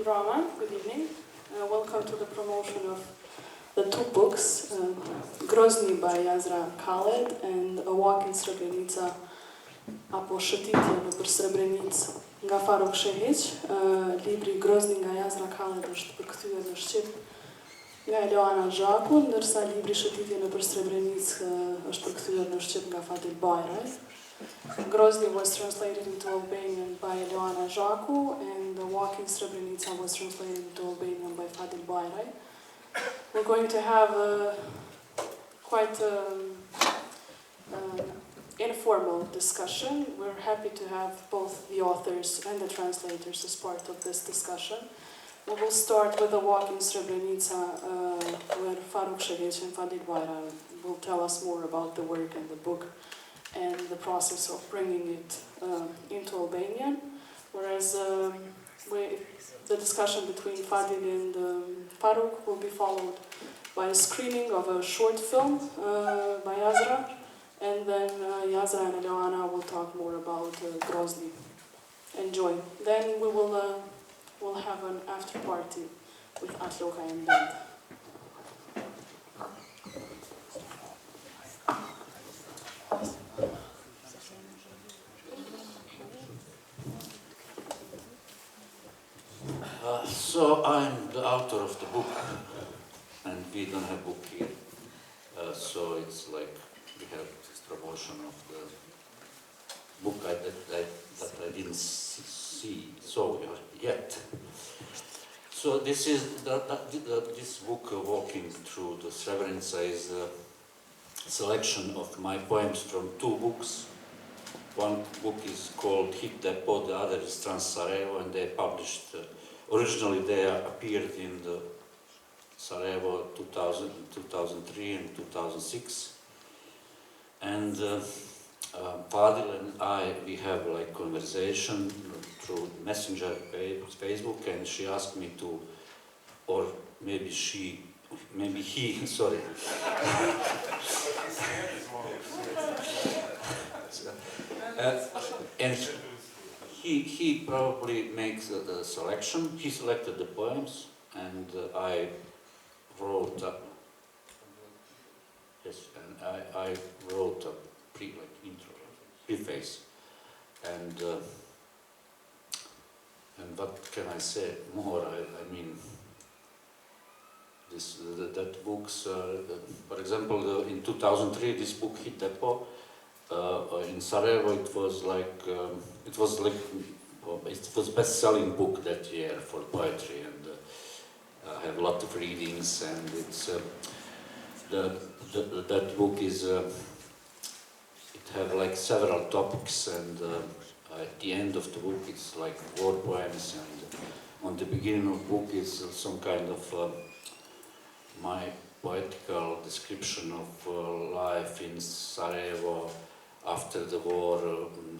Rama, good evening. Welcome to the promotion of the two books, Grozny by Jazra Khaleed and A Walk in Srebrenica, apo Shëtitje nëpër Srebrenicë nga Faruk Šehić. Libri Grozny nga Jazra Khaleed është përkthyer në shqip nga Eleana Zhako, ndërsa libri Shëtitje nëpër Srebrenicë është përkthyer në shqip nga Fadil Bajraj. Grozny was translated into Albanian by Eleana Zhako, and The Walk in Srebrenica was translated into Albanian by Fadil Bajraj. We're going to have quite informal discussion. We're happy to have both the authors and the translators as part of this discussion. We will start with The Walk in Srebrenica, where Faruk Šehić and Fadil Bajraj will tell us more about the work and the book and the process of bringing it into Albanian, whereas the discussion between Fadil and Faruk will be followed by a screening of a short film by Jazra, and then Jazra and Eleana will talk more about Grozny. Enjoy. Then we will we'll have an after party with Atloka and band. So I'm the author of the book, and we don't have book here. So it's like we have this promotion of the book that I didn't see yet. So this is this book, Walking Through the Srebrenica, is a selection of my poems from two books. One book is called Hit Depot, the other is Trans Sarajevo, and they published. Originally, they appeared in the Sarajevo 2003 and 2006, and Fadil and I, we have like conversation through Messenger, Facebook, and she asked me to, or maybe he, sorry. And he probably makes the selection. He selected the poems, and I wrote up. Yes, and I wrote a intro, preface, and what can I say more? I mean, that books. For example, in 2003, this book hit Depot. In Sarajevo, it was best-selling book that year for poetry, and I have a lot of readings, and it's that book is it have like several topics, and at the end of the book it's like war poems, and on the beginning of the book is some kind of my poetical description of life in Sarajevo after the war,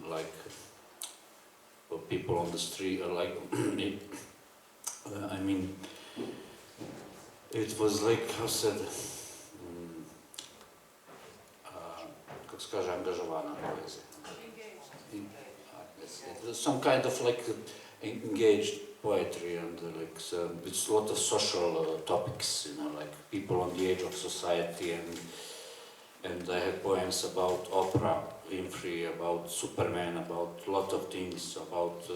like people on the street, like I mean, it was like, how said, kako se kaže angažovana poezija. It was some kind of like engaged poetry, and like it's a lot of social topics, you know, like people on the edge of society, and I had poems about opera, Winfrey, about Superman, about a lot of things, about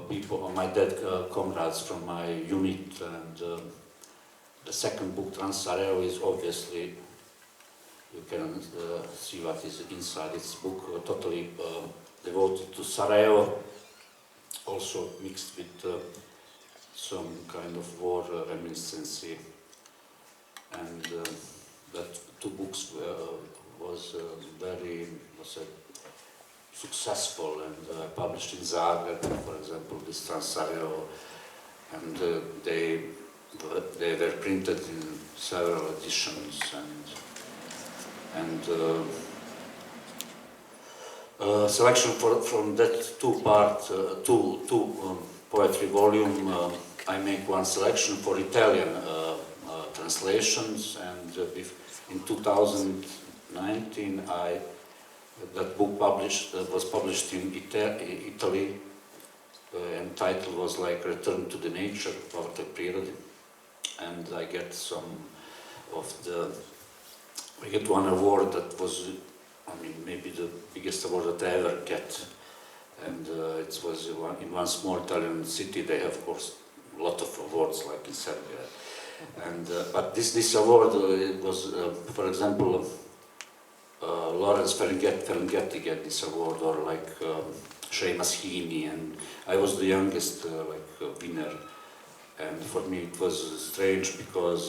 people, my dead comrades from my unit, and the second book, Trans Sarajevo, is obviously, you can see what is inside. It's a book totally devoted to Sarajevo, also mixed with some kind of war reminiscency, and that two books was very successful, and published in Zagreb, for example, this Trans Sarajevo, and they were printed in several editions, and selection from that two poetry volume. I make one selection for Italian translations, and in 2019 that book was published in Italy and title was like Return to the Nature, Povratak Prirodi. And I get I get one award that was, maybe the biggest award that I ever get. And it was in one small Italian city. They have, of course, a lot of awards, like in Serbia. And but this award was, for example, Lawrence Ferlinghetti get this award, or like Seamus Heaney, and I was the youngest winner. And for me it was strange because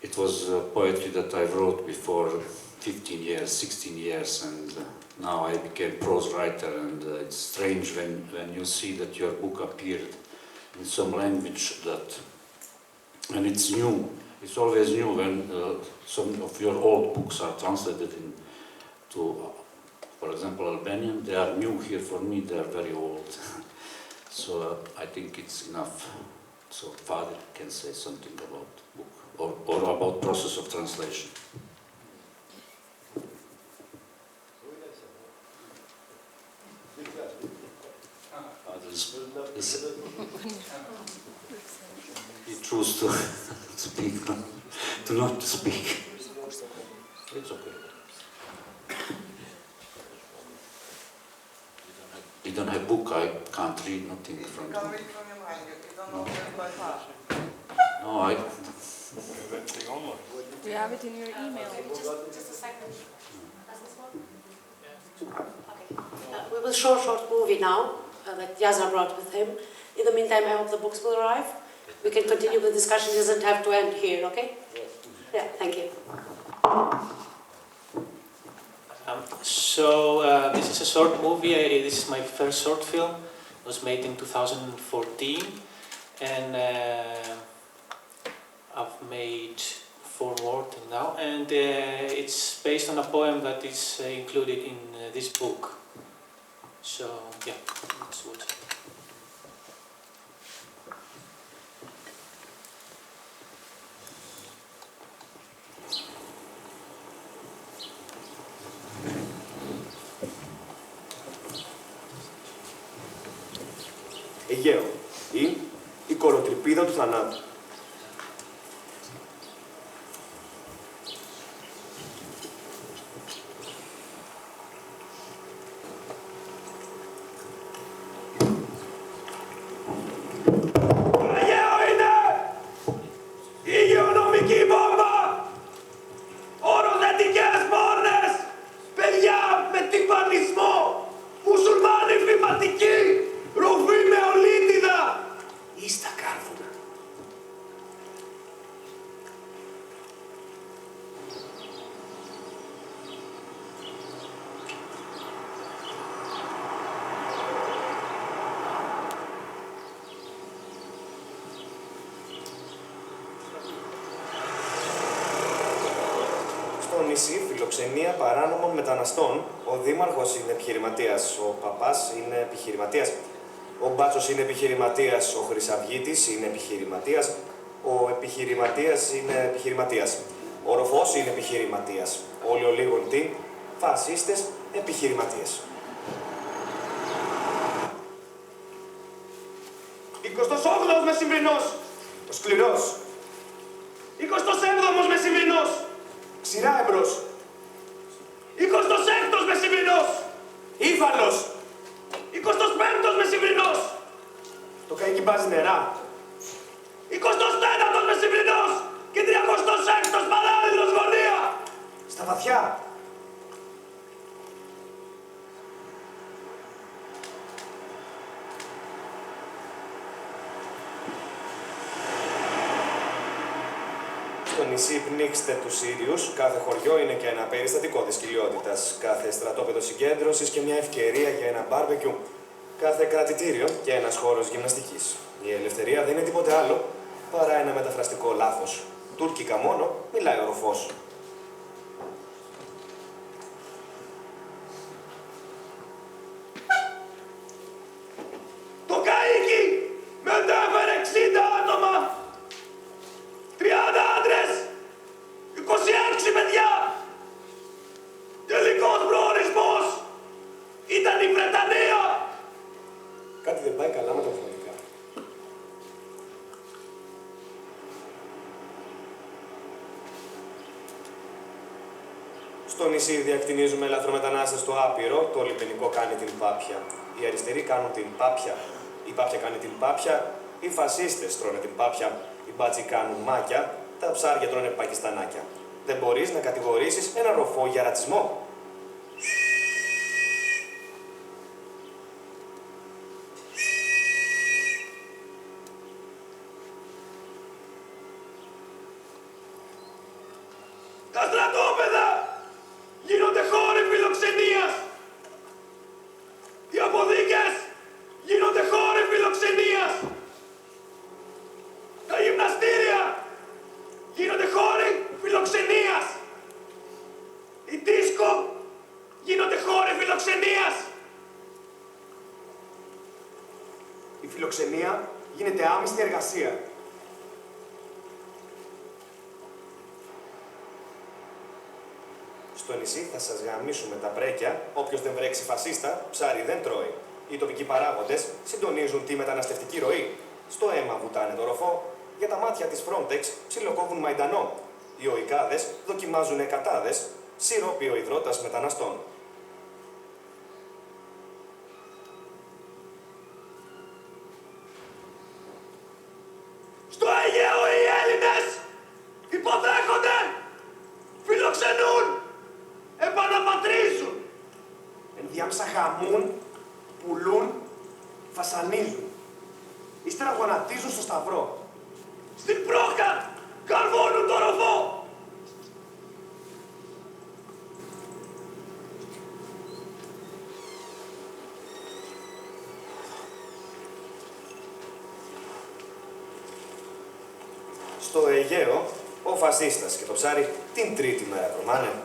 it was poetry that I wrote before 15 years, 16 years, and now I became prose writer, and it's strange when you see that your book appeared in some language and it's new. It's always new when some of your old books are translated into, for example, Albanian. They are new here for me, they are very old. So I think it's enough. So Fadil can say something about the book, or about process of translation. He chose to speak, to not to speak. It's okay. You don't have book, I can't read nothing from You can't read from your mind, you don't know it by heart. No, I... Do you have it in your email? Just a second. Does this work? Okay. We will show a short movie now that Jazra brought with him. In the meantime, I hope the books will arrive. We can continue the discussion. It doesn't have to end here, okay? Yeah, thank you. This is a short movie. This is my first short film. It was made in 2014, and I've made 4 more till now. And it's based on a poem that is included in this book. So yeah, that's what. Αιγαίο ή η κοροτρυπίδα του θανάτου. Αιγαίο είναι η υγειονομική βόμβα, οροθετικές πόρνες, παιδιά με τυμπανισμό, μουσουλμάνοι φυματικοί, ρουφή με ολίτιδα ή στα κάρβουνα. Στο νησί φιλοξενία παράνομων μεταναστών, ο δήμαρχος είναι επιχειρηματίας, ο παπάς είναι επιχειρηματίας, ο μπάτσος είναι επιχειρηματίας, ο χρυσαυγίτης είναι επιχειρηματίας, ο επιχειρηματίας είναι επιχειρηματίας, ο ροφός είναι επιχειρηματίας, όλοι ολίγων τι, φασίστες επιχειρηματίες. 28ος μεσημβρινός, ο σκληρός. 27ος μεσημβρινός, ξηρά εμπρός. 26ος μεσημβρινός, ύφαλος. 25ος μεσημβρινός, το καϊκί μπάζει νερά. 24ος μεσημβρινός και 36ος παράλληλος γωνία. Στα βαθιά. Στο νησί πνίξτε τους Σύριους, κάθε χωριό είναι και ένα περιστατικό δυσκολιότητας, κάθε στρατόπεδο συγκέντρωσης και μια ευκαιρία για ένα μπάρμπεκιου, κάθε κρατητήριο και ένας χώρος γυμναστικής. Η ελευθερία δεν είναι τίποτε άλλο παρά ένα μεταφραστικό λάθος. Τουρκικά μόνο μιλάει ο ροφός. Το καΐκι μετέφερε 60 άτομα. 30 άντρες, 26 παιδιά. Τελικός προορισμός ήταν η Βρετανία. Κάτι Στο νησί διακτηνίζουμε λαθρομετανάστες στο άπειρο, το λιπενικό κάνει την πάπια. Οι αριστεροί κάνουν την πάπια, η πάπια κάνει την πάπια, οι φασίστες τρώνε την πάπια, οι μπάτσοι κάνουν μάκια, τα ψάρια τρώνε πακιστανάκια. Δεν μπορείς να κατηγορήσεις ένα ροφό για ρατσισμό. Τα στρατόπεδα γίνονται χώροι φιλοξενίας. Οι αποδίκες γίνονται χώροι φιλοξενίας. Τα γυμναστήρια γίνονται χώροι φιλοξενίας. Οι δίσκο γίνονται χώροι φιλοξενίας. Η φιλοξενία γίνεται άμυστη εργασία. Στο νησί θα σας γαμίσουμε τα πρέκια, όποιος δεν βρέξει φασίστα, ψάρι δεν τρώει. Οι τοπικοί παράγοντες συντονίζουν τη μεταναστευτική ροή. Στο αίμα βουτάνε το ροφό, για τα μάτια της Frontex ψιλοκόβουν μαϊντανό. Οι οικάδες δοκιμάζουν εκατάδες, σιρόπι ο υδρότας μεταναστών. Στο Αιγαίο οι Έλληνες υποδέχονται, φιλοξενούν, επαναπατρίζουν. Ενδιάμεσα χαμούν, πουλούν, βασανίζουν. Ύστερα γονατίζουν στο σταυρό. Στην πρόχα καρβώνουν το ροφό. Στο Αιγαίο, ο φασίστας και το ψάρι την τρίτη μέρα τρομάνε.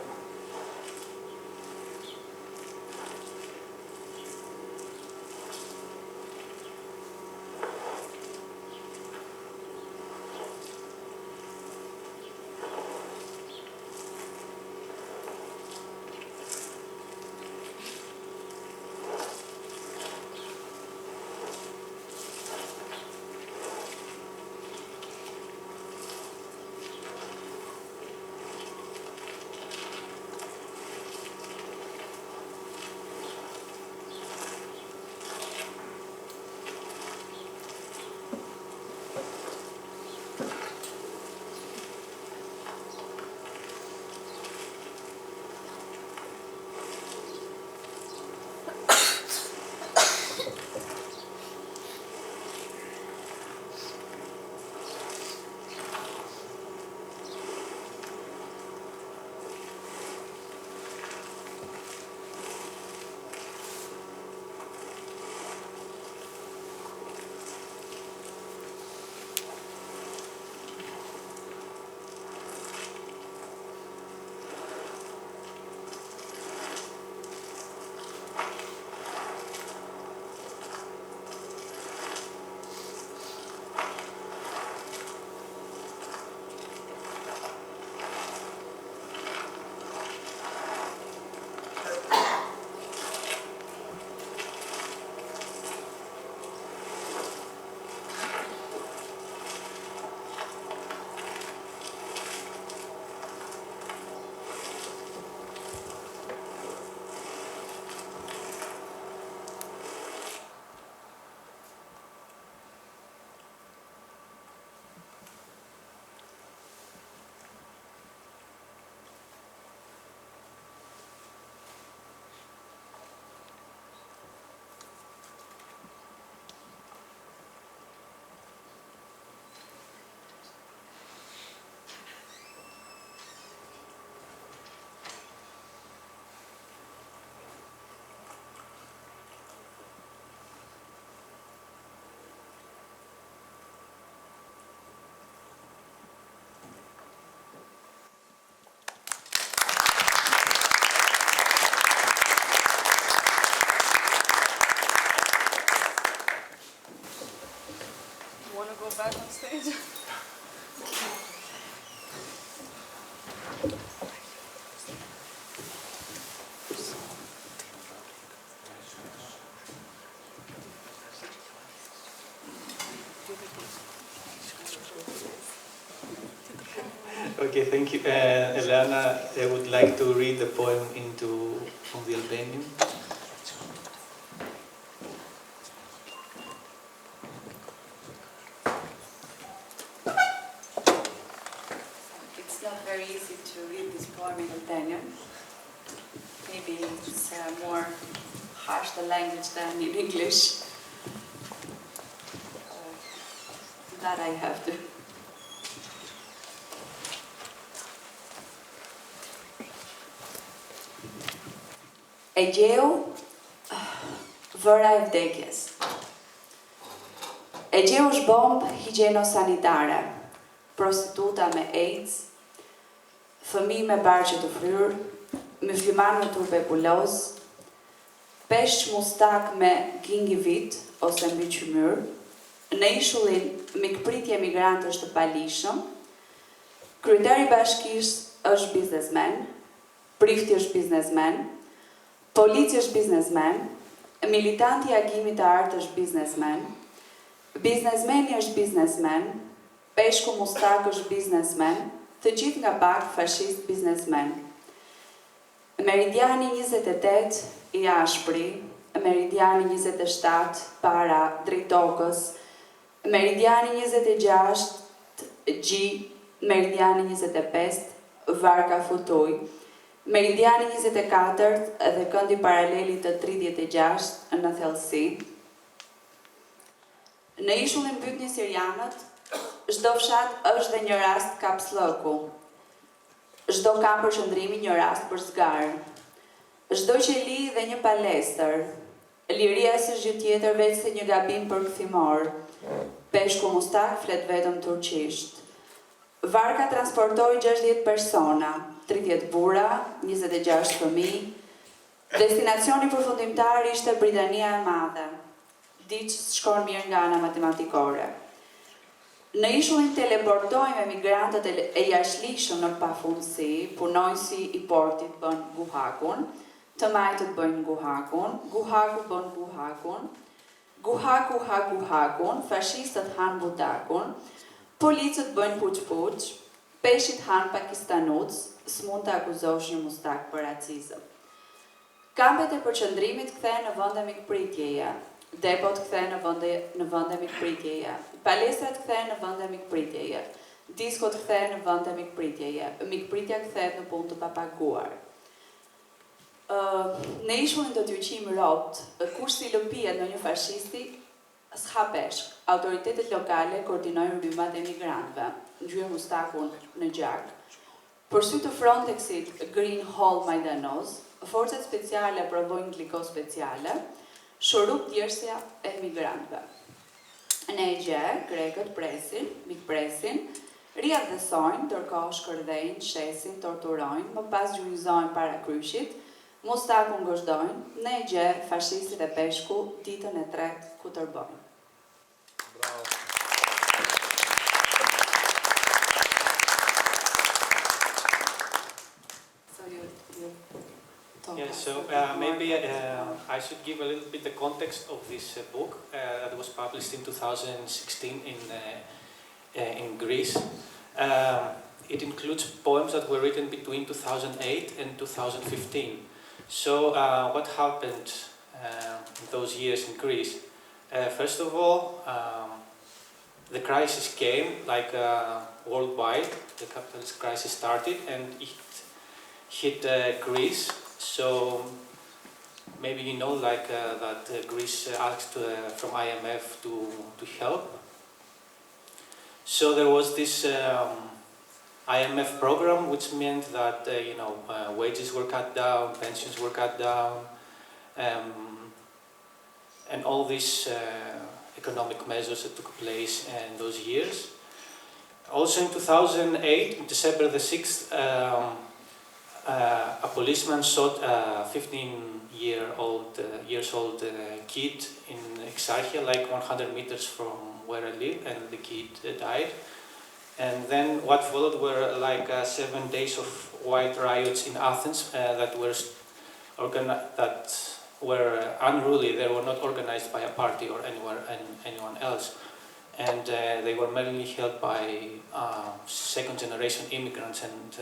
back on stage. Okay, thank you, Eleana. Eleana would like to read the poem from the Albanian. It's not very easy to read this poem in Albanian. Maybe it's more harsh the language than in English. That I have to. E gjeu vëra e vdekjes. E gjeu është bombë higjeno-sanitare, prostituta me AIDS, fëmijë me barqe të fryrë, mysliman me tuberkuloz, peshq mustak me gingivit ose mbi qymyr, në ishullin mikpritje migrantësh të palishëm, kryetari i bashkisë është biznesmen, prifti është biznesmen, polici është biznesmen, militanti i agimit të artë është biznesmen, biznesmeni është biznesmen, peshku mustak është biznesmen, të gjithë nga pak fashist biznesmen. Meridiani 28 i ashpri, Meridiani 27 para drejt tokës, Meridiani 26 gji, Meridiani 25 varka futuj, Meridiani 24 dhe këndi paraleli të 36 në thellësi. Në ishullin mbytni sirianët, çdo fshat është dhe një rast kapslëku. Çdo kamp përqendrimi një rast për zgarë. Çdo qeli dhe një palestër. Liria si gjë tjetër veç se një gabim përkthimor. Peshku mustak flet vetëm turqisht. Varka transportoi 60 persona, 30 burra, 26 fëmijë. Destinacioni përfundimtar ishte Britania e Madhe. Diç shkon mirë nga ana matematikore. Në ishullin teleportojmë emigrantët e jashtëligjshëm në pafundësi, punojësi i portit bën guhakun, të majtët bëjnë guhakun, guhaku bën guhakun, guhaku ha guhakun, fashistët han budakun, policët bëjnë puç-puç, peshqit han pakistanuc, s'mund të akuzosh një mustak për racizëm. Kampet e përqendrimit kthehen në vende mikpritjeje, depot kthehen në vende mikpritjeje, palestrat kthehen në vende mikpritjeje, diskot kthehen në vende mikpritjeje, mikpritja kthehet në punë të papaguar. Në ishullin të tyrqim ropt, kush si lëpijet në një fashisti, s'ha peshk. Autoritetet lokale koordinojnë rrymat e migrantëve, ngjyrë mustakun në gjak. Për sy të Frontexit Green Hall Majdanoz, forcat speciale provojnë gliko speciale, shurup djersja e migrantëve. Në Egje, grekët presin, mikpresin, riadhësojnë, ndërkohë shkërdhejnë, shesin, torturojnë, më pas gjyqëzojnë para kryqit, mustakun gozhdojnë, në Egje, fashistët e peshku, ditën e tretë ku tërbojnë. Yeah, so maybe I should give a little bit the context of this book that was published in 2016 in Greece. It includes poems that were written between 2008 and 2015. So what happened in those years in Greece? First of all, the crisis came, like worldwide. The capitalist crisis started and it hit Greece. So maybe you know, like that Greece asked from IMF to help. So there was this IMF program, which meant that wages were cut down, pensions were cut down, and all these economic measures that took place in those years. Also in 2008, December the 6th, a policeman shot a 15-years-old kid in Exarchia, like 100 meters from where I live, and the kid died. And then what followed were like 7 days of white riots in Athens that were unruly. They were not organized by a party or anyone else. and they were mainly held by second-generation immigrants and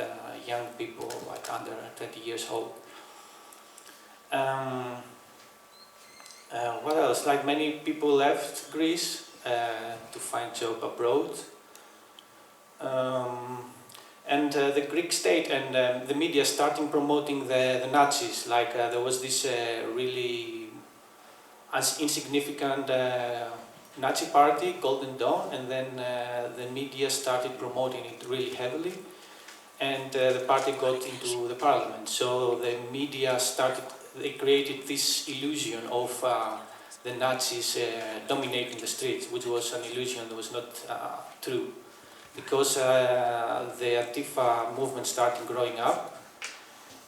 young people like under 20 years old. What else? Like many people left Greece to find job abroad. And the Greek state and the media starting promoting the Nazis. Like there was this really insignificant Nazi party, Golden Dawn, and then the media started promoting it really heavily. And the party got into the parliament. So the media they created this illusion of the Nazis dominating the streets, which was an illusion that was not true. Because the Antifa movement started growing up,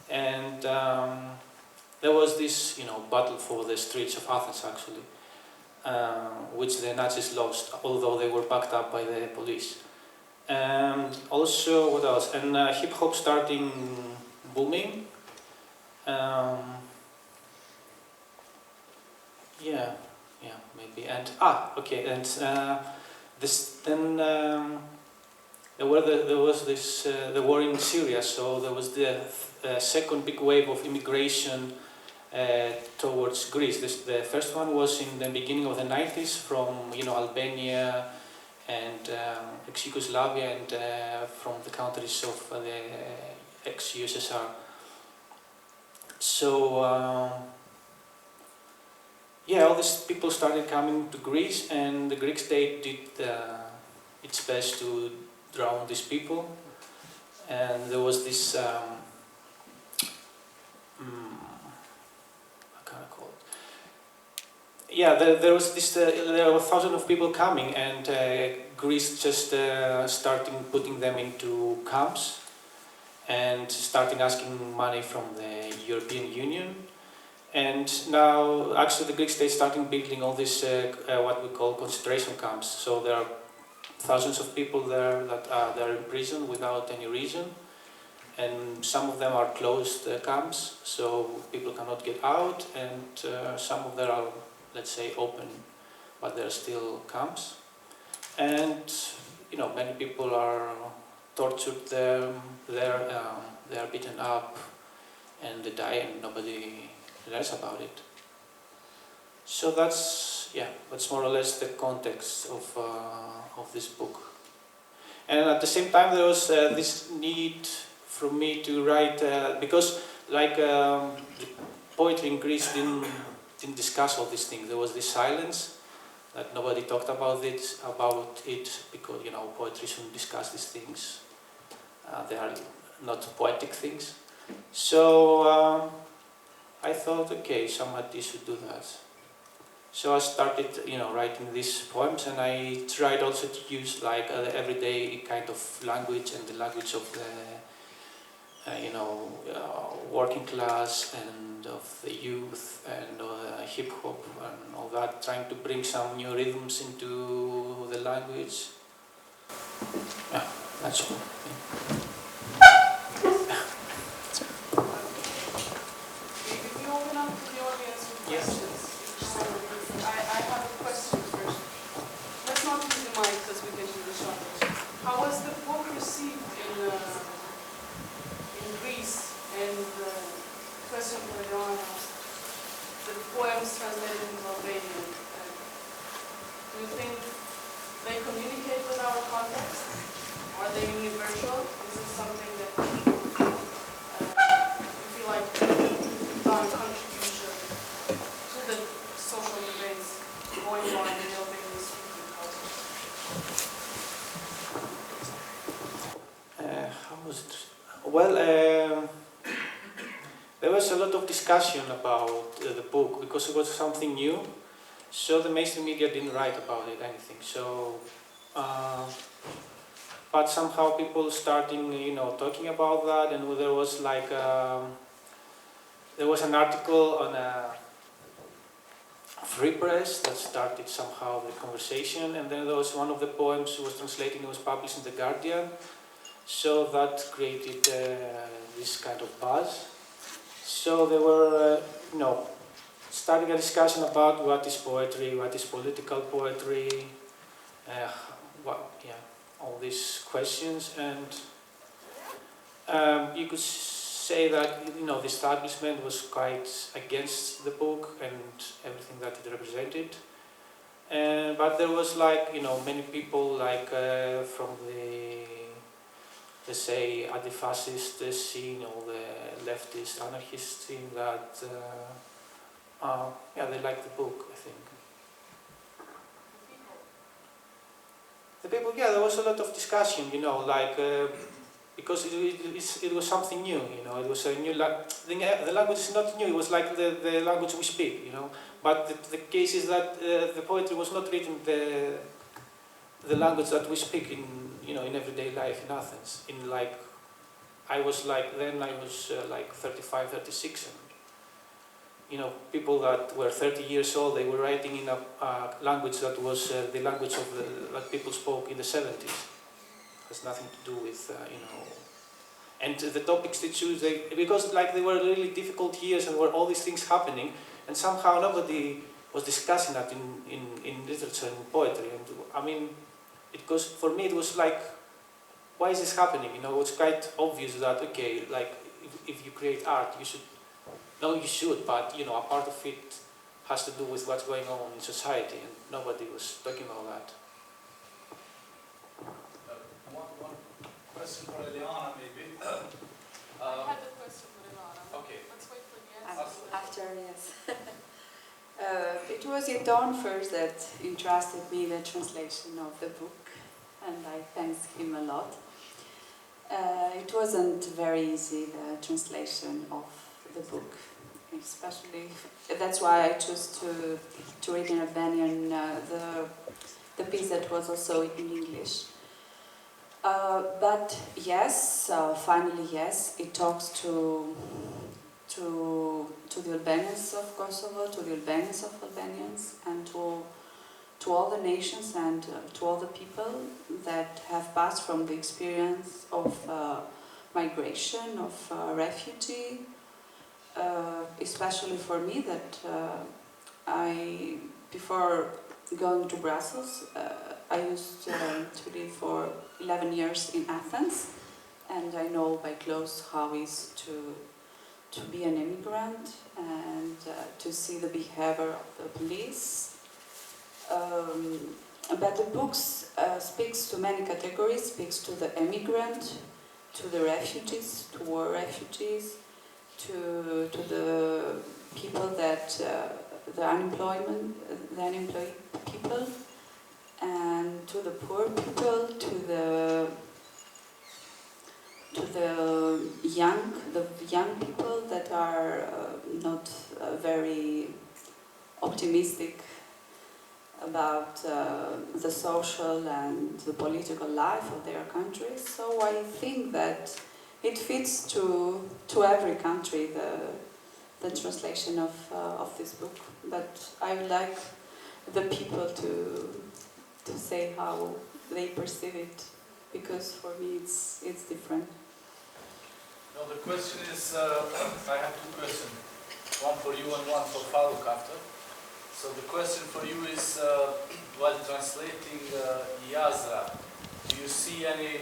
and there was this, battle for the streets of Athens, actually, which the Nazis lost, although they were backed up by the police. And also, what else? And hip hop starting booming. Yeah, maybe. And okay, and there was the war in Syria, so there was the second big wave of immigration towards Greece. The first one was in the beginning of the 90s from Albania and ex-Yugoslavia and from the countries of the ex-USSR. So all these people started coming to Greece, and the Greek state did its best to drown these people, and there was this how can I call it? There was this. There were thousands of people coming, and Greece just starting putting them into camps, and starting asking money from the European Union, and now actually the Greek state starting building all this what we call concentration camps. So there are thousands of people there that are in prison without any reason, and some of them are closed camps, so people cannot get out, and some of them are, let's say, open, but there are still camps, and many people are tortured there. They are beaten up, and they die, and nobody learns about it. So that's more or less the context of this book. And at the same time, there was this need for me to write because, the poetry in Greece didn't discuss all these things. There was this silence that nobody talked about it because poetry shouldn't discuss these things. They are not poetic things. So I thought, okay, somebody should do that. So I started, writing these poems, and I tried also to use everyday kind of language and the language of the, working class and of the youth and hip hop and all that, trying to bring some new rhythms into the language. Yeah, that's all. If we open up to the audience with questions. I have a question first. Let's not use the mic because we can do the shortage. How was the book received in Greece? And the question for Eleana, the poems translated into Albanian. Do you think they communicate with our context? Are they universal? Is it something that you feel like done a contribution to the social debates going on in the Albanian speaking culture? How was it? Well, there was a lot of discussion about the book because it was something new. So the mainstream media didn't write about it, anything. So, but somehow people starting, talking about that, and there was there was an article on a Free Press that started somehow the conversation, and then there was one of the poems who was translating, it was published in The Guardian, so that created this kind of buzz. So they were, starting a discussion about what is poetry, what is political poetry, all these questions, and you could say that the establishment was quite against the book and everything that it represented, but there was many people from the, let's say, anti-fascist scene or the leftist anarchist scene that they liked the book, I think. The people, there was a lot of discussion, because it was something new, it was a new the language is not new, it was like the language we speak, but the case is that the poetry was not written the language that we speak in everyday life in Athens. I was 35, 36, and people that were 30 years old, they were writing in a language that was the language of that people spoke in the 70s. Has nothing to do with, and the topics they choose, because they were really difficult years and were all these things happening, and somehow nobody was discussing that in literature and poetry. And I mean, for me it was why is this happening? It's quite obvious that, okay, if you create art, you should, but a part of it has to do with what's going on in society, and nobody was talking about that. One question for Eleana, maybe. I had a question for Eleana. Okay. Let's wait for the answer. After, yes. It was Yeton first that entrusted me the translation of the book, and I thank him a lot. It wasn't very easy, the translation of the book, especially, that's why I chose to read in Albanian the piece that was also in English. But yes, finally yes, it talks to the Albanians of Kosovo, to the Albanians of Albanians, and to all the nations and to all the people that have passed from the experience of migration, of refugee, especially for me that before going to Brussels, I used to live for 11 years in Athens, and I know by close how it is to be an immigrant and to see the behavior of the police. But the book speaks to many categories, speaks to the immigrant, to the refugees, to war refugees, to the people that, the unemployed people, and to the poor people, to the young people that are not very optimistic about the social and the political life of their countries. So I think that it fits to every country, the translation of this book. But I would like the people to say how they perceive it, because for me it's different. Now the question is, I have two questions, one for you and one for Faruk after. So the question for you is, while translating Jazra, do you see any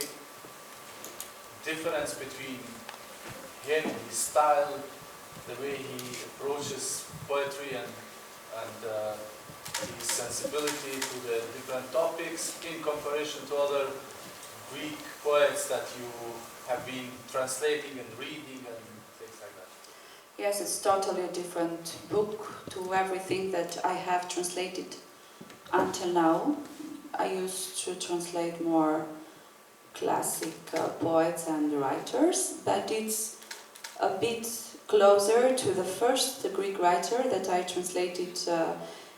difference between him, his style, the way he approaches poetry and his sensibility to the different topics in comparison to other Greek poets that you have been translating and reading and things like that? Yes, it's totally a different book to everything that I have translated until now. I used to translate more classic poets and writers, but it's a bit closer to the first Greek writer that I translated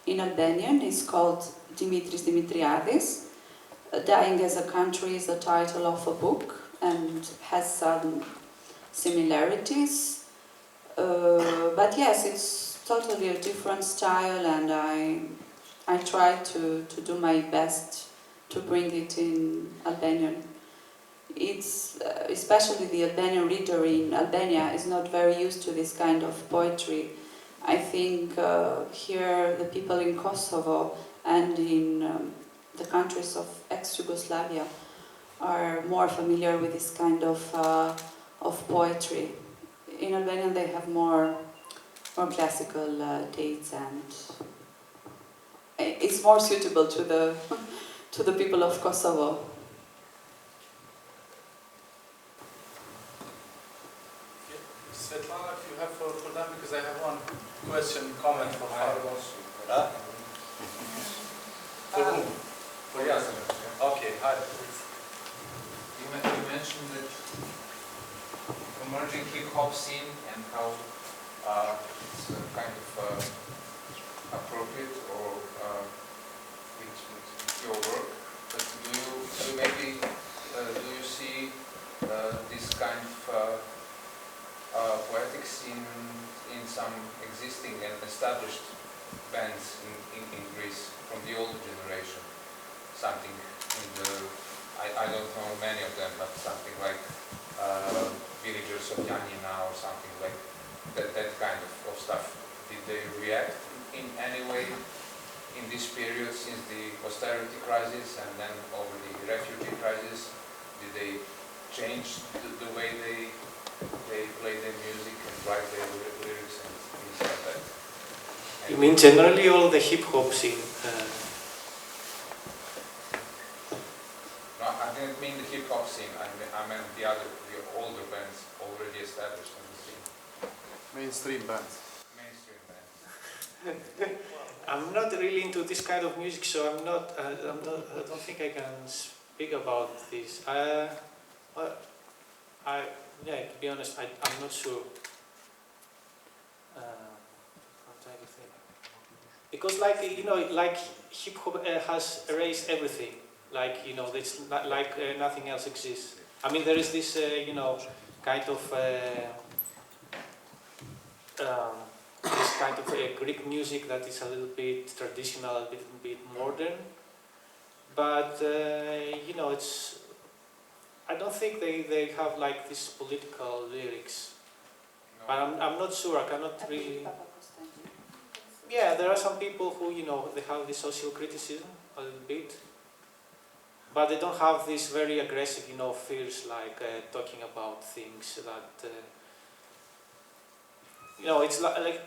in Albanian. It's called Dimitris Dimitriadis. Dying as a Country is the title of a book and has some similarities. But yes, it's totally a different style, and I try to do my best to bring it in Albanian. It's especially the Albanian reader in Albania is not very used to this kind of poetry. I think here the people in Kosovo and in the countries of ex-Yugoslavia are more familiar with this kind of poetry. In Albanian, they have more classical tastes, and it's more suitable to the to the people of Kosovo. Svetlana, if you have for them, because I have one question, comment for Faruk. For whom? For Jazra. Okay, hi. You mentioned that emerging hip-hop scene and how it's kind of appropriate or with your work, but do you see this kind of poetics in some existing and established bands in Greece from the older generation? Something in the, I don't know many of them, but something like Villagers of Yanina or something like that kind of stuff. Did they react in any way in this period since the austerity crisis and then over the refugee crisis? Did they change the way they play their music and write their lyrics and things like that? You mean generally all the hip-hop scene? No, I didn't mean the hip-hop scene. I meant the older bands already established on the scene. Mainstream bands. Mainstream bands. I'm not really into this kind of music, so I don't think I can speak about this. Yeah, to be honest, I'm not sure. I'm trying to think. Because, like, you know, like hip hop has erased everything. Like, you know, it's not like nothing else exists. I mean, there is this, you know, kind of this kind of Greek music that is a little bit traditional, a little bit modern. But you know, it's. I don't think they have like these political lyrics. No. But I'm not sure. I cannot really. Yeah, there are some people who, you know, they have this social criticism a little bit, but they don't have this very aggressive, you know, fears like talking about things that. You know, it's like,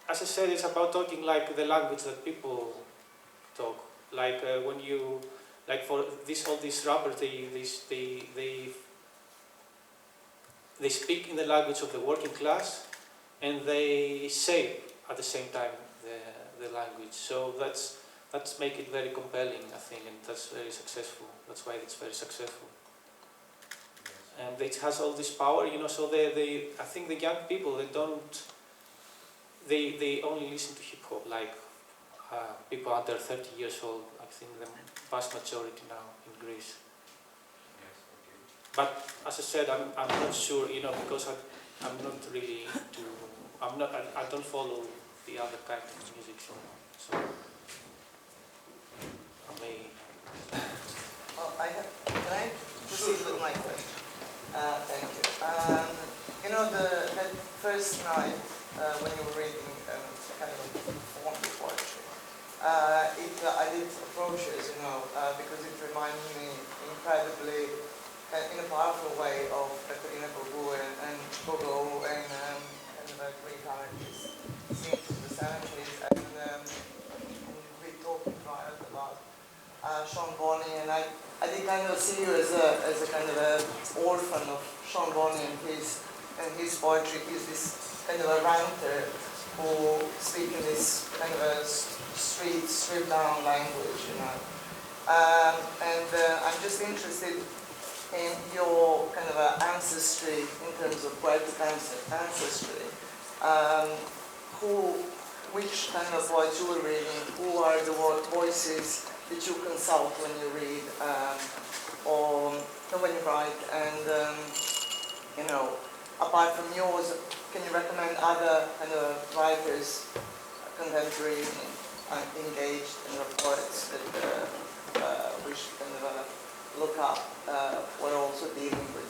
as I said, it's about talking like the language that people talk. Like when you, like for this, all these rappers, they speak in the language of the working class, and they say at the same time the language. So that's make it very compelling, I think, and that's very successful. That's why it's very successful. And it has all this power, you know. So I think the young people, they don't. They only listen to hip hop, like people under 30 years old. I think the vast majority now in Greece. Yes, okay. But as I said, I'm not sure, you know, because I'm not really into. I don't follow the other kind of music, so I may. Can I proceed with my question? Thank you. You know, that first night when you were reading kind of form of poetry, I did approaches, you know, because it reminded me incredibly, in a powerful way, of Katerina Gogu and Gogo and the Greek artists since the 70s, and we talked prior about Sean Bonney, and I did kind of see you as a kind of an orphan of Sean Bonney and his poetry. He's this kind of a ranter who speaks in this kind of a stripped down language, you know. And I'm just interested in your kind of ancestry, in terms of poetic ancestry. Which kind of poets you were reading? Who are the voices that you consult when you read or when you write? And you know, apart from yours, can you recommend other kind of writers, contemporary, engaged, and poets that we should kind of look up? We're also dealing with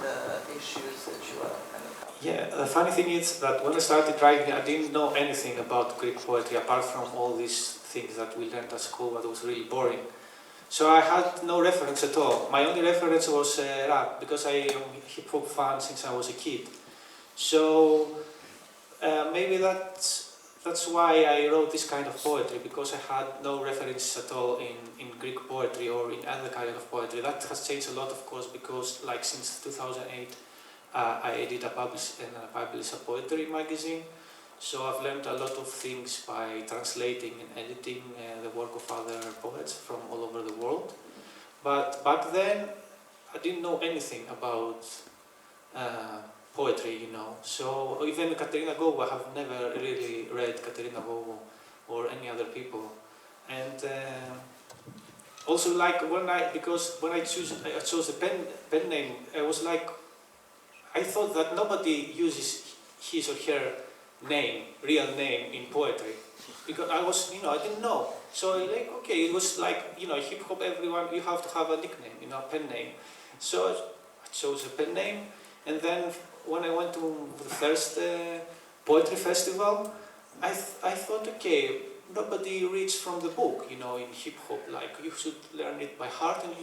the issues that you are kind of covering. Yeah, the funny thing is that when I started writing, I didn't know anything about Greek poetry apart from all these things that we learned at school that was really boring. So I had no reference at all. My only reference was rap, because I am a hip hop fan since I was a kid. So maybe that's why I wrote this kind of poetry, because I had no reference at all in Greek poetry or in other kind of poetry. That has changed a lot, of course, because like since 2008 I edit and publish a poetry magazine. So I've learned a lot of things by translating and editing the work of other poets from all over the world. But back then I didn't know anything about poetry, you know. So even Katerina Gogo, I have never really read Katerina Gogo or any other people. And also, like when I chose a pen name, I was like, I thought that nobody uses his or her real name in poetry, because I was, I didn't know. So like, okay, it was like, hip hop, everyone, you have to have a nickname, pen name. So I chose a pen name, and then when I went to the first poetry festival, I thought, okay, nobody reads from the book, in hip hop. Like, you should learn it by heart, and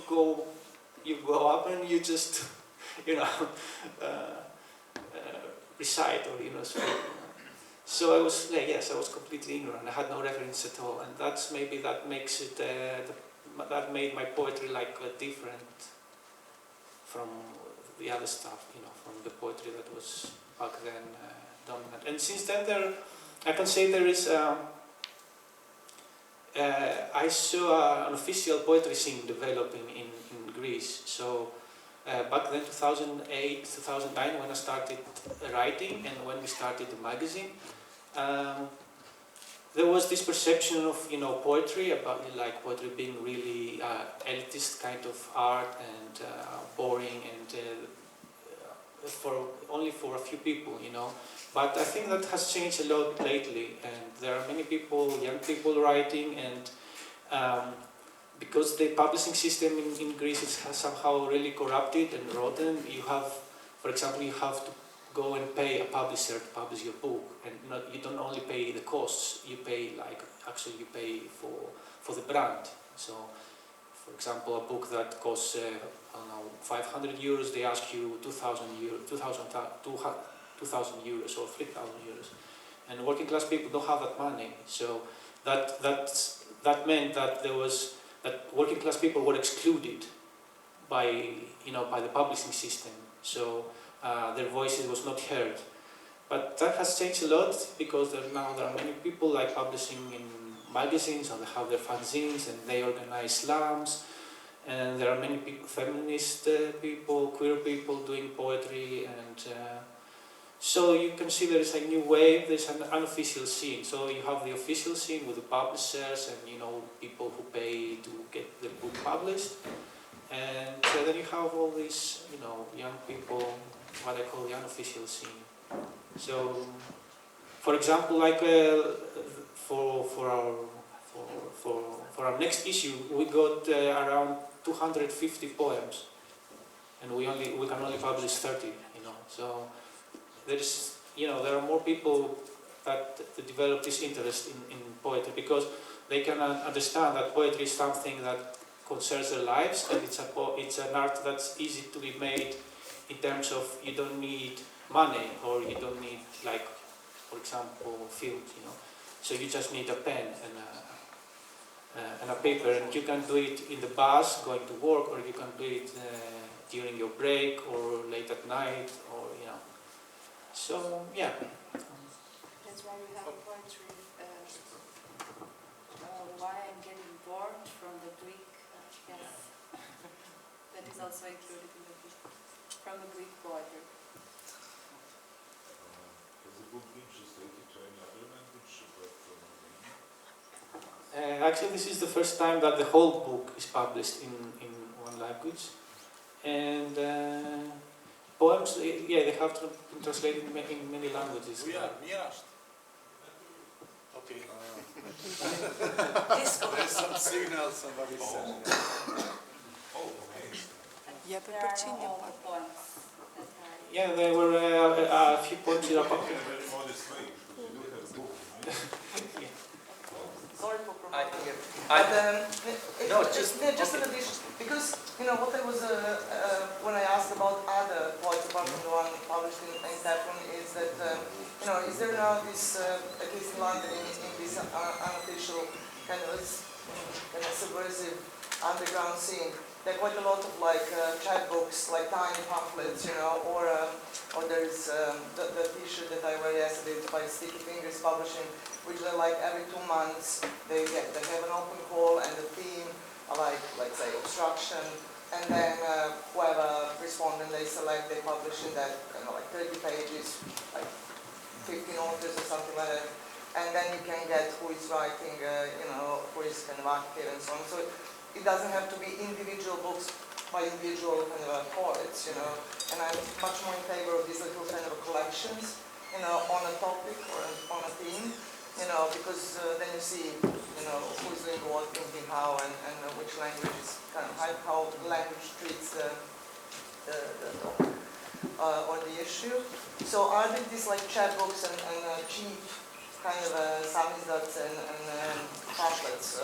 you go up and you just, recite or speak. So I was like, yes, I was completely ignorant. I had no reference at all, and that makes it that made my poetry like different from the other stuff, from the poetry that was back then dominant. And since then, I can say there is. I saw an official poetry scene developing in Greece. So back then, 2008, 2009, when I started writing and when we started the magazine, there was this perception of poetry, about poetry being really elitist kind of art and boring and only for a few people, But I think that has changed a lot lately, and there are many people, young people writing, and because the publishing system in Greece is somehow really corrupted and rotten, you have, for example, you have to go and pay a publisher to publish your book, and you don't only pay the costs, you pay you pay for the brand. So, for example, a book that costs I don't know, 500 euros, they ask you 2,000 euros or 3,000 euros, and working class people don't have that money. So that meant that working class people were excluded by the publishing system. So their voices was not heard. But that has changed a lot, because now there are many people publishing in magazines, and they have their fanzines, and they organize slams, and there are many people, feminist people, queer people doing poetry, and so you can see there is a new wave. There's an unofficial scene. So you have the official scene with the publishers and people who pay to get the book published, and then you have all these young people, what I call the unofficial scene. So, for example, for our next issue, we got around 250 poems, and we can only publish 30. So there are more people that develop this interest in poetry, because they can understand that poetry is something that concerns their lives, and it's an art that's easy to be made in terms of you don't need money, or you don't need, for example, film, So you just need a pen and a paper, and you can do it in the bus going to work, or you can do it during your break or late at night, or So yeah. That's why we have a poetry. Why I'm getting bored from the Greek. Yes, that is also included in the book. From the Greek poetry. Has the book been translated to any other language apart from Albanian? Actually, this is the first time that the whole book is published in one language, and poems, they have been translated in many languages. Okay. There's some signal somebody said. Oh, okay. There are all the poems. Yeah, there were a few poems in a In a very modest way. You do have a book, right? sorry for promoting it. No, just an addition, because what I was when I asked about other poets apart from the one published in Teflon is that is there now this at least in London in this unofficial kind of subversive underground scene? There are quite a lot of chapbooks, like tiny pamphlets, or there's the T-shirt that I wear yesterday by Sticky Fingers Publishing, which they're like every 2 months they have an open call and the theme are let's say obstruction, and then whoever respondent they select, they publish in that 30 pages, like 15 authors or something like that, and then you can get who is writing, who is kind of active and so on. So it doesn't have to be individual books by individual kind of poets, and I'm much more in favor of these little kind of collections, on a topic or on a theme, because then you see, who's doing what, thinking how, and which language is kind of how language treats the topic or the issue. So are there these chapbooks and cheap kind of samizdats and pamphlets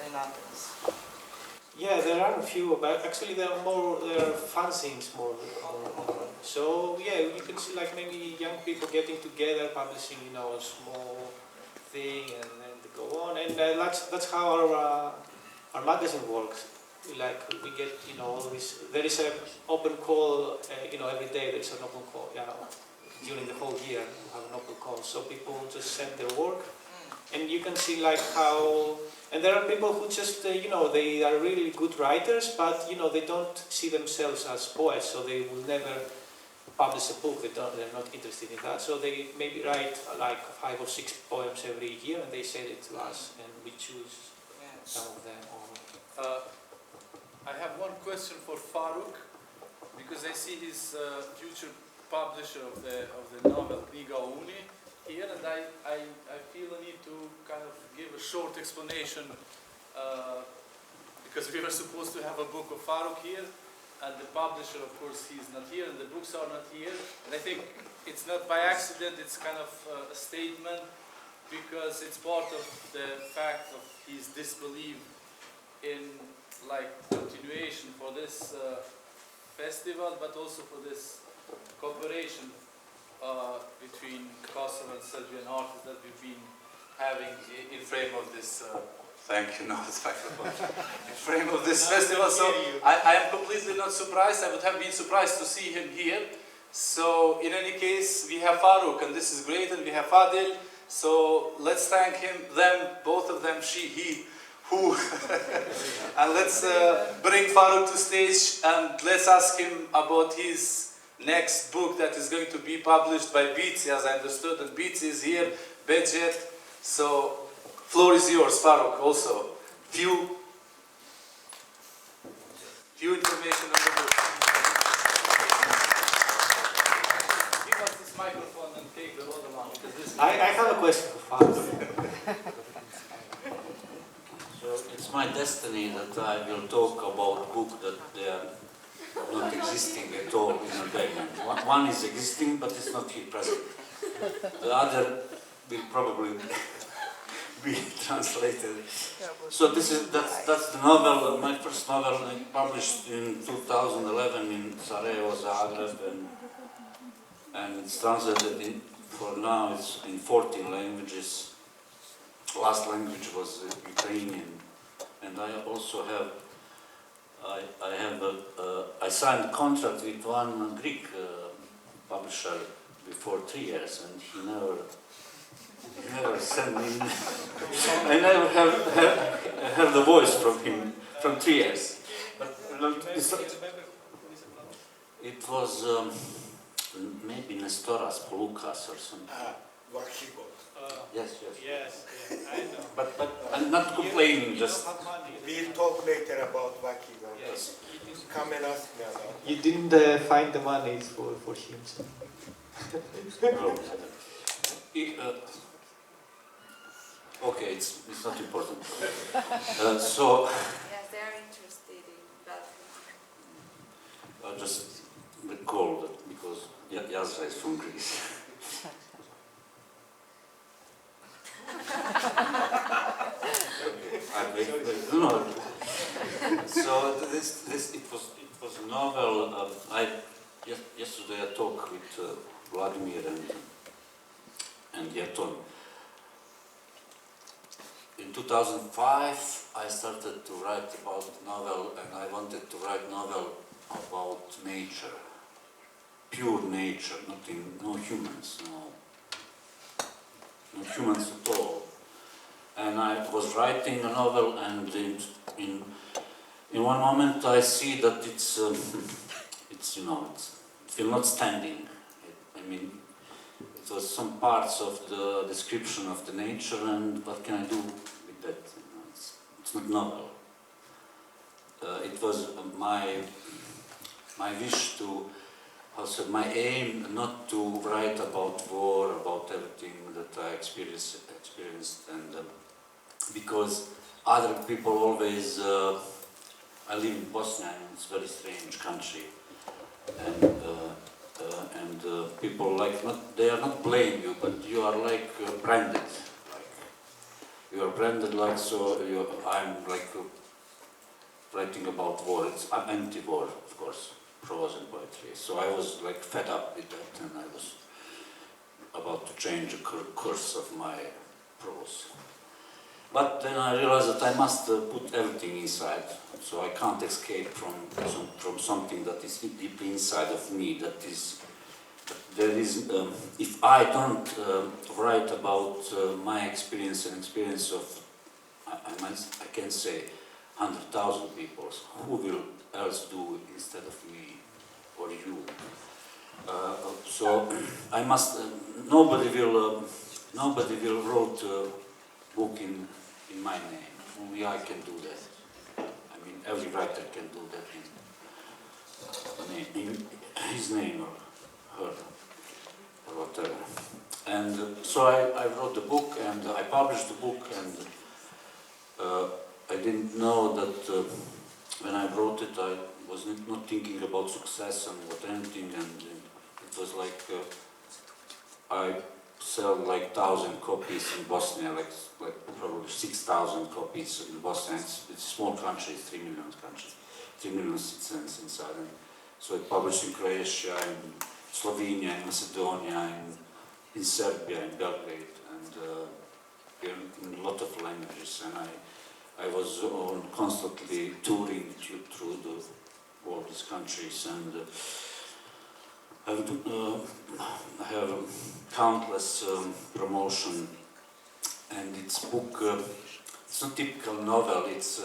in Athens? Yeah, there are a few, but actually there are fanzines more. So yeah, you can see maybe young people getting together, publishing a small thing, and then they go on, and that's how our magazine works. We get always there is an open call, every day there is an open call. During the whole year we have an open call, so people just send their work, and you can see how. And there are people who just, they are really good writers, but, they don't see themselves as poets, so they will never publish a book. They're not interested in that. So they maybe write 5 or 6 poems every year, and they send it to us, and we choose some of them. I have one question for Faruk, because I see his future publisher of the novel Knjiga o Uni here, and I feel a need to kind of give a short explanation, because we were supposed to have a book of Faruk here, and the publisher, of course, he's not here, and the books are not here, and I think it's not by accident, it's kind of a statement, because it's part of the fact of his disbelief in continuation for this festival, but also for this cooperation between Kosovo and Serbian artists that we've been having in frame of this. Thank you. No, it's in frame of this festival. So I am completely not surprised. I would have been surprised to see him here. So in any case, we have Faruk, and this is great, and we have Fadil. So let's thank them, both of them, she, he, who, and let's bring Faruk to stage, and let's ask him about his next book that is going to be published by Beatsy, as I understood, and Beatsy is here, Bejet. So, floor is yours, Faruk, also. Few information on the book. Give us this microphone and take the other one. I have a question for Faruk. So, it's my destiny that I will talk about book that they are not existing at all in Albanian. One is existing, but it's not here present. The other will probably be translated. So that's the novel, my first novel, published in 2011 in Sarajevo, Zagreb, and it's translated for now it's in 14 languages. Last language was Ukrainian, and I also have. I signed a contract with one Greek publisher before 3 years, and he never sent me. I never heard the voice from him from 3 years. But it was maybe Nestoras Polukas or something. Yes, I know. But I'm not complaining, just... We'll talk later about Vakigo. Yes. Come and ask me about it. You didn't find the money for him. So. Okay, it's not important. So... Yes, they are interested in that. I'll just recall that because Jazra is from Greece. no. So it was a novel. Yesterday I talked with Vladimir and Yeton. In 2005, I started to write about novel, and I wanted to write novel about nature, pure nature, no humans, no humans at all. And I was writing a novel, and in one moment I see that it's still not standing. I mean, it was some parts of the description of the nature, and what can I do with that? It's not novel. It was my wish to, my aim not to write about war, about everything that I experienced, and because other people always, I live in Bosnia, and it's a very strange country, and people they are not blaming you, but you are like branded, you are branded like, so I'm like writing about war. It's anti-war, of course, prose and poetry. So I was like fed up with that, and I was about to change the course of my prose. But then I realized that I must put everything inside, so I can't escape from something that is deeply inside of me. If I don't write about my experience and experience of, I can say, 100,000 people, who will else do instead of me or you? So I must. Nobody will write a book in my name. Only I can do that. I mean, every writer can do that in his name or her or whatever. And so I wrote the book, and I published the book, and I didn't know that when I wrote it, I was not thinking about success and anything, and it was like I sell like 1,000 copies in Bosnia, like probably 6,000 copies in Bosnia. It's a small country, 3 million country, 3 million citizens inside. And so it published in Croatia, in Slovenia, in Macedonia, in Serbia, in Belgrade, and in a lot of languages. And I was constantly touring through all these countries, and I have countless promotion, and it's book. It's not typical novel. It's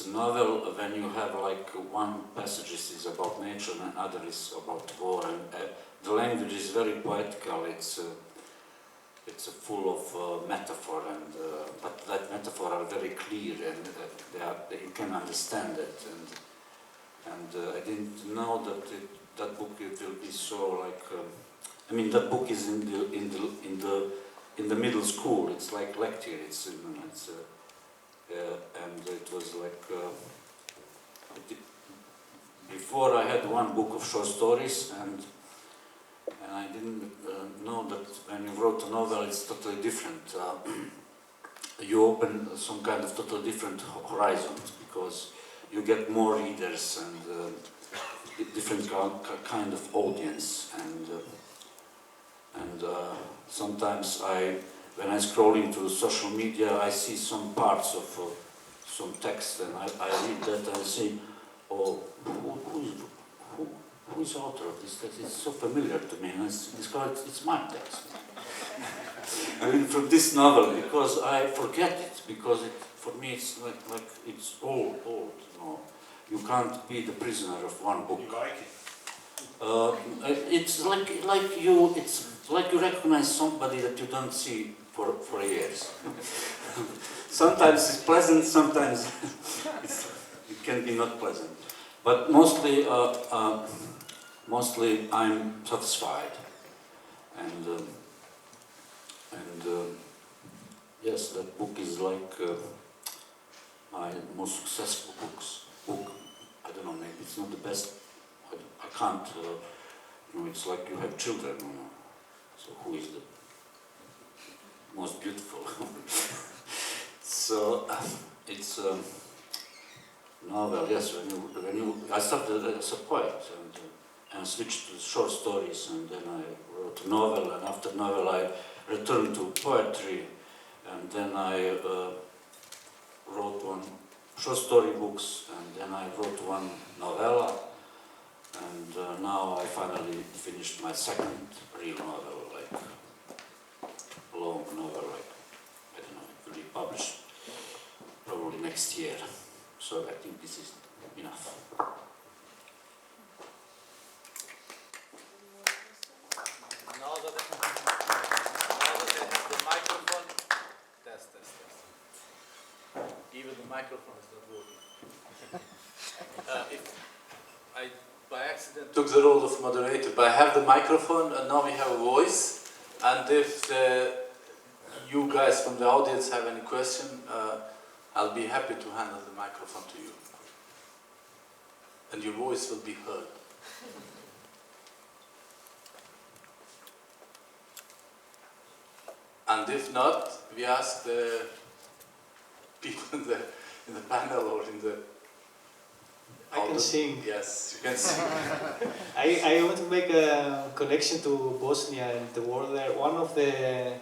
a novel when you have like one passage is about nature and other is about war, and the language is very poetical. It's full of metaphor, and but that metaphor are very clear, and you can understand it. And I didn't know that that book will be so like. I mean, that book is in the middle school. It's like lecture. And it was like before I had one book of short stories, and I didn't know that when you wrote a novel, it's totally different. You open some kind of totally different horizons, because you get more readers and different kind of audience, and sometimes when I scroll into social media, I see some parts of some text, and I read that and I say, oh, who is the author of this text? It's so familiar to me, and it's my text. I mean, from this novel, because I forget it, because for me it's like it's old. You can't be the prisoner of one book. You like it? It's like you recognize somebody that you don't see for years. Sometimes it's pleasant, sometimes it can be not pleasant. But mostly I'm satisfied, and yes, that book is like my most successful book. I don't know, maybe it's not the best. I can't. It's like you have children. So who is the most beautiful? So it's a novel, yes, I started as a poet and switched to short stories, and then I wrote a novel, and after novel I returned to poetry, and then I wrote one short story books, and then I wrote one novella, and now I finally finished my second real novel, like long novel, like, I don't know, it will be published probably next year. So I think this is enough. Now that they have the microphone, test. Even the microphone is not working. If I, by accident, took the role of moderator, but I have the microphone and now we have a voice. And if you guys from the audience have any question, I'll be happy to handle the microphone to you. And your voice will be heard. And if not, we ask the people in the panel or in the... I can sing. Yes, you can sing. I want to make a connection to Bosnia and the war there. One of the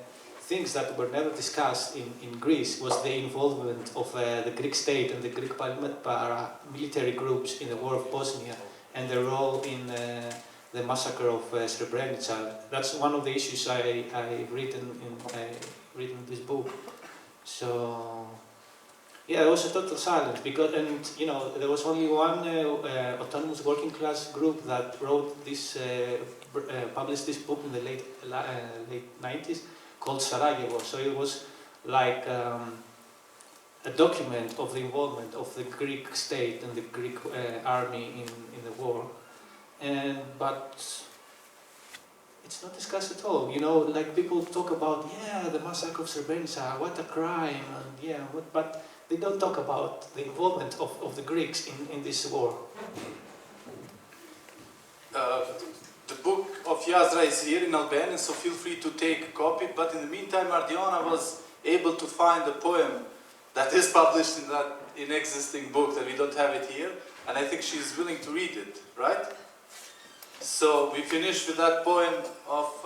things that were never discussed in Greece was the involvement of the Greek state and the Greek paramilitary groups in the war of Bosnia and their role in the massacre of Srebrenica. That's one of the issues I've written in this book. So yeah, it was a total silence because, and you know, there was only one autonomous working class group that wrote this, published this book in the late 90s. Called Sarajevo, so it was like a document of the involvement of the Greek state and the Greek army in the war, but it's not discussed at all. You know, like people talk about, yeah, the massacre of Srebrenica, what a crime, and yeah, but they don't talk about the involvement of the Greeks in this war. The book of Jazra is here in Albanian, so feel free to take a copy. But in the meantime, Ardiana was able to find a poem that is published in that existing book that we don't have it here, and I think she's willing to read it, right? So we finish with that poem of...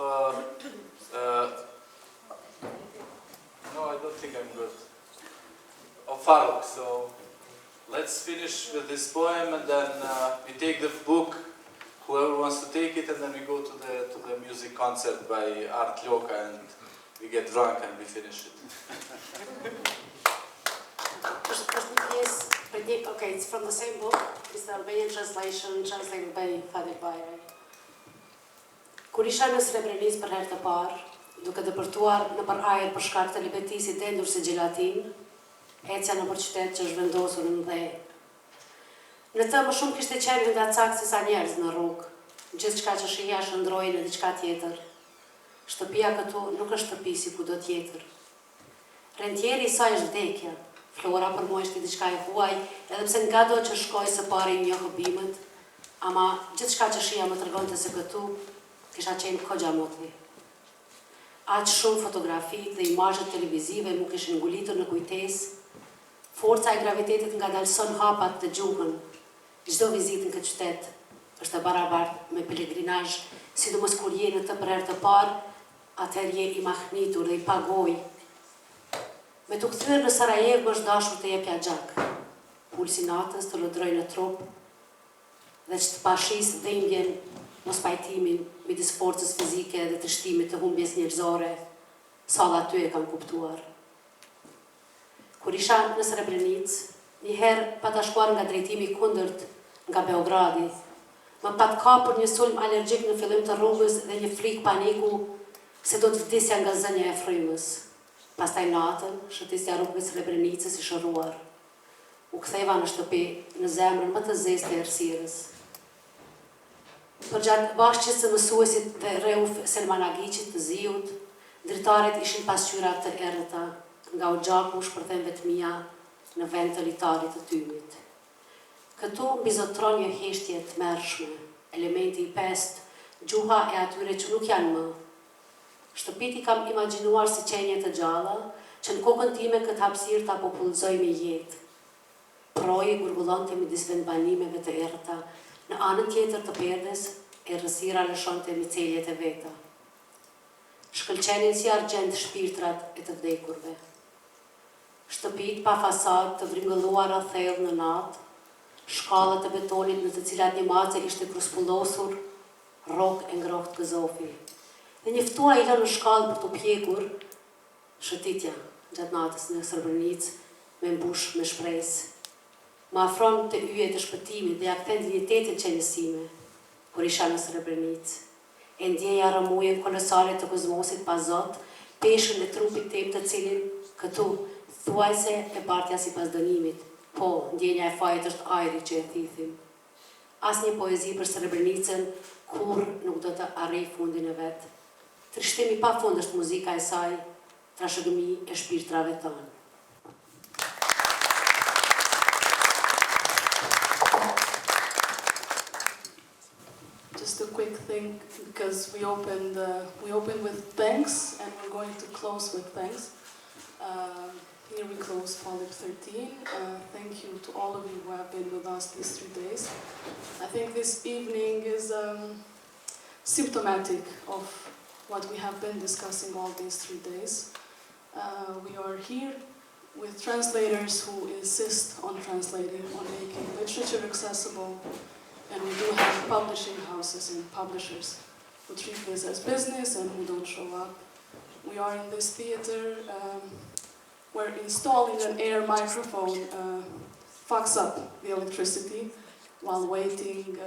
no, I don't think I'm good. Of Faruk. So let's finish with this poem, and then we take the book. Whoever wants to take it, and then we go to the music concert by Art Ljoka, and we get drunk and we finish it. Okay, it's from the same book. It's the Albanian translation, translated by Fadil Bajraj. Kur isha në Srebrenicë për herë të parë, duke dëpërtuar nëpër ajër për shkak të libetisit dendur si gjelatin, ecja nëpër qytet që është vendosur në dhe. Në të më shumë kishte qenë vendacak se sa njerëz në rrugë, gjithçka që shihja shndroi në diçka tjetër. Shtëpia këtu nuk është shtëpi si kudo tjetër. Rentieri i saj është vdekja, flora për mua ishte diçka e huaj, edhe pse ngado që shkoj së pari i njoh bimet, ama gjithçka që shihja më tregonte se këtu kisha qenë kogja motli. Aq shumë fotografi dhe imazhe televizive më kishin ngulitur në kujtesë. Forca e gravitetit ngadalson hapat të gjuhën. Çdo vizitë në këtë qytet është e barabartë me pelegrinazh, sidomos kur je në të për herë të parë, atëherë je i mahnitur dhe i pagoj. Me të kthyer në Sarajevo më është dashur të jepja gjak. Pulsi natës të lodroj në trup dhe që të pashis dhimbjen, mos pajtimin midis forcës fizike dhe të shtimit të humbjes njerëzore, sa dhe aty e kam kuptuar. Kur isha në Srebrenicë, njëherë pata shkuar nga drejtimi kundërt nga Beogradi, më pat kapur një sulm alergjik në fillim të rrugës dhe një frikë paniku se do të vdesja nga zënja e frymës. Pastaj natën, shëtisja rrugës Srebrenicës i shëruar. U ktheva në shtëpi në zemrën më të zezë të errësirës. Përgjatë bashkës së mësuesit dhe Reuf Selmanagiqit të Ziut, dritaret ishin pasqyra të errëta, nga u gjaku shpërthen vetmia në vend të litarit të tymit. Këtu mbizotron një heshtje të mërshme, elementi i pest, gjuha e atyre që nuk janë më. Shtëpit i kam imaginuar si qenje të gjalla, që në kokën time këtë hapësirë ta popullëzoj me jetë. Proje gurgullonte midis vendbanimeve të errëta, në anën tjetër të perdes, errësira lëshonte miceljet e veta. Shkëlqenin si argjend shpirtrat e të vdekurve. Shtëpit pa fasad të vringëlluara thellë në natë, shkallët e betonit në të cilat një mace ishte kruspullosur, rrok e ngrohtë gëzofi. Dhe njëftua i lënë në shkallë për të pjekur shëtitja gjatë natës në Srebrenicë, me mbush me shpresë. Më afron të yjet e shpëtimit dhe ja kthen dignitetin qenësime, kur isha në Srebrenicë. E ndjeja rrëmujën kolosale të kozmosit pa Zot, peshën e trupit tim të cilin këtu thuajse e bartja sipas dënimit. Po, ndjenja e fajit është ajri që e thithim. Asnjë poezi për Srebrenicën kur nuk do të arrijë fundin e vet. Trishtimi pafund është muzika e saj, trashëgimi e shpirtrave tonë. Just a quick thing, because we opened with thanks, and we're going to close with thanks. Here we close Polip 13. Thank you to all of you who have been with us these 3 days. I think this evening is symptomatic of what we have been discussing all these 3 days. We are here with translators who insist on translating, on making literature accessible, and we do have publishing houses and publishers who treat this as business and who don't show up. We are in this theater where installing an air microphone fucks up the electricity while waiting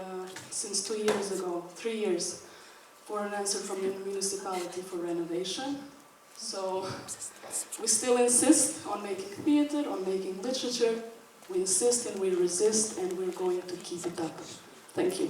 since 2 years ago, 3 years, for an answer from the municipality for renovation. So we still insist on making theater, on making literature. We insist and we resist, and we're going to keep it up. Thank you.